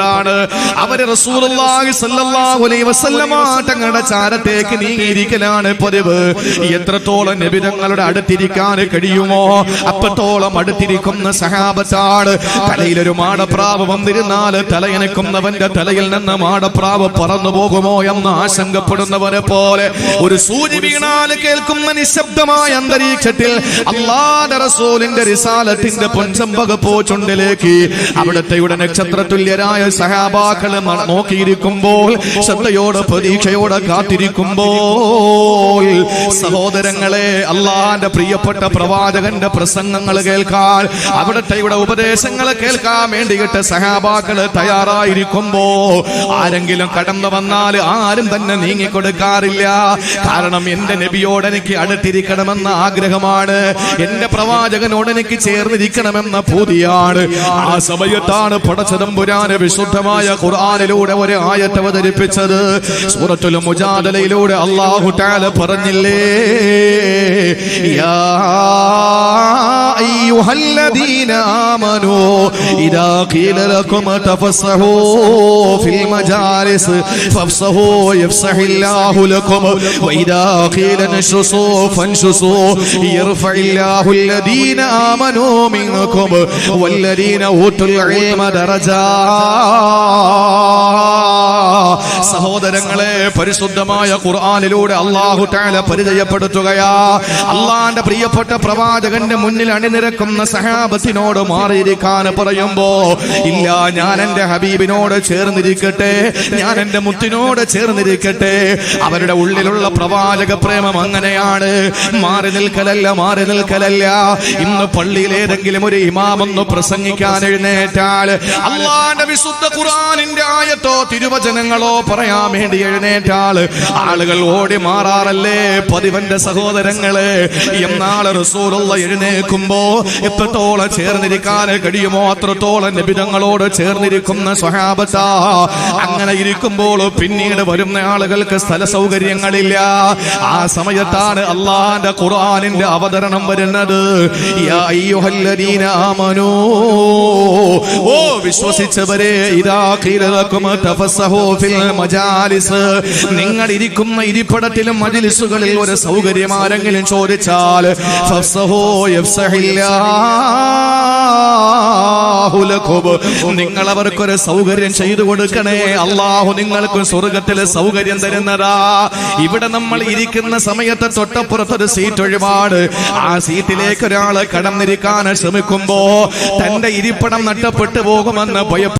അവര് റസൂലുള്ളാഹി സ്വല്ലല്ലാഹു അലൈഹി വസല്ലമ തങ്ങളുടെ ചാരത്തേക്ക് നീങ്ങിയിരിക്കലാണ് പതിവ്. എത്രത്തോളം നബി തങ്ങളുടെ അടുത്തിരിക്കാൻ കഴിയുമോ അപ്പത്തോളം അടുത്തിരിക്കുന്ന സഹാബത്താണ്. തലയിലൊരു മാടപ്രാവ് വന്നിരുന്നാൽ തലയനക്കുന്നവന്റെ തലയിൽ നിന്ന് മാടപ്രാവ് പറന്നു പോകുമോ എന്ന് ആശങ്കപ്പെടുന്നവരെ പോലെ ഒരു സൂചി വീണാൽ കേൾക്കുന്ന നിശബ്ദമായ അന്തരീക്ഷത്തിൽ അല്ലാഹുവിന്റെ റസൂലിന്റെ റിസാലത്തിന്റെ പൊൻചമ്പകപ്പൂ ചുണ്ടിലേക്ക് അവിടുത്തെ നക്ഷത്രതുല്യരായ സഹാബാക്കളെ നോക്കിയിരിക്കുമ്പോൾ, ശ്രദ്ധയോടെ പ്രതീക്ഷയോടെ കാത്തിരിക്കുമ്പോൾ, സഹോദരങ്ങളെ, അള്ളാന്റെ പ്രിയപ്പെട്ട പ്രവാചകന്റെ പ്രസംഗങ്ങൾ കേൾക്കാൻ, അവിടുത്തെ ഉപദേശങ്ങൾ കേൾക്കാൻ വേണ്ടിയിട്ട് സഹാബാക്കള് തയ്യാറായിരിക്കുമ്പോ ആരെങ്കിലും കടന്നു വന്നാൽ ആരും തന്നെ നീങ്ങിക്കൊടുക്കാറില്ല. കാരണം എന്റെ നബിയോട് എനിക്ക് അടുത്തിരിക്കണമെന്ന ആഗ്രഹമാണ്, എന്റെ പ്രവാചകനോട് എനിക്ക് ചേർന്നിരിക്കണമെന്ന പൂതിയാണ്. ആ സമയത്താണ് പടച്ചതമ്പുരാന് വിശുദ്ധമായ ഖുർആനിലൂടെ ഒരു ആയത്ത് അവതരിപ്പിച്ചത്. സൂറത്തുൽ മുജാദലയിലൂടെ അല്ലാഹു തആല പറഞ്ഞില്ലേ, യാ അയ്യുഹല്ലദീന ആമനൂ ഇദാ ഖീല ലക്കും തഫസ്സഹൂ ഫിൽ മജാലിസ് ഫഫ്സഹൂ യഫ്സഹില്ലാഹു ലക്കും വഇദാ ഖീല നശ്ശുസൂ ഫൻശുസൂ യർഫഇല്ലാഹു അല്ലദീന ആമനൂ മിൻകും വല്ലദീന ഊതുൽ ഇൽമ ദറജാ. സഹോദരങ്ങളെ, പരിശുദ്ധമായ ഖുർആനിലൂടെ അല്ലാഹു തആല പരിചയപ്പെടുത്തുകയാ. അള്ളാന്റെ പ്രിയപ്പെട്ട പ്രവാചകന്റെ മുന്നിൽ അണിനിരക്കുന്ന സഹാബത്തിനോട് മാറിയിരിക്കാൻ പറയുമ്പോ, ഇല്ല, ഞാൻ എന്റെ ഹബീബിനോട് ചേർന്നിരിക്കട്ടെ, ഞാൻ എന്റെ മുത്തിനോട് ചേർന്നിരിക്കട്ടെ. അവരുടെ ഉള്ളിലുള്ള പ്രവാചക പ്രേമം അങ്ങനെയാണ്. മാറി നിൽക്കലല്ല, മാറി നിൽക്കലല്ല. ഇന്ന് പള്ളിയിൽ ഏതെങ്കിലും ഒരു ഇമാമൊന്ന് പ്രസംഗിക്കാൻ എഴുന്നേറ്റാൽ അള്ളാന്റെ വിശുദ്ധ ഖുർആനിന്റെ ആയത്തോ തിരുവചനങ്ങളോ പറയാൻ വേണ്ടി എഴുന്നേറ്റാൽ ആളുകൾ ഓടി മാറാറല്ലേ പതിവന്റെ സഹോദരങ്ങളെ. എന്നാള് റസൂലുള്ള എഴുന്നേൽക്കുമ്പോ എത്രത്തോളം ചേർന്നിരിക്കാൻ കഴിയുമോ അത്രത്തോളം നബി തങ്ങളോട് ചേർന്നിരിക്കുന്ന സ്വഹാബത്താ. അങ്ങനെ ഇരിക്കുമ്പോൾ പിന്നീട് വരുന്ന ആളുകൾക്ക് സ്ഥല സൗകര്യങ്ങളില്ല. ആ സമയത്താണ് അള്ളാന്റെ ഖുർആനിന്റെ അവതരണം വരുന്നത്. യാ അയ്യുഹല്ലദീന ആമനൂ, ഓ വിശ്വസിച്ചവരെ, ഇദാ ഖീല ലക്കും തഫസ്സഹൂ ഫിൽ മജാലിസ്, നിങ്ങൾ ഇരിക്കുന്ന ഇരിപ്പിടത്തിലും മജ്ലിസുകളിൽ ഒരു സൗകര്യം ആരെങ്കിലും ചോദിച്ചാൽ ഫഫ്സഹൂ യഫ്സഹില്ലാഹു ലക്കും, നിങ്ങൾ അവർക്കൊരു സൗകര്യം ചെയ്തു കൊടുക്കണേ. അല്ലാഹു നിങ്ങൾക്ക് സ്വർഗ്ഗത്തിലെ സൗകര്യം തരുന്നതാ. ഇവിടെ നമ്മൾ ഇരിക്കുന്ന സമയത്ത് തൊട്ടപ്പുറത്തൊരു സീറ്റ് ഒഴിവാണ്. ആ സീറ്റിലേക്ക് ഒരാൾ കടന്നിരിക്കാൻ ശ്രമിക്കുമ്പോ തന്റെ ഇരിപ്പിടം നഷ്ടപ്പെട്ടു പോകുമെന്ന് ഭയപ്പെടും.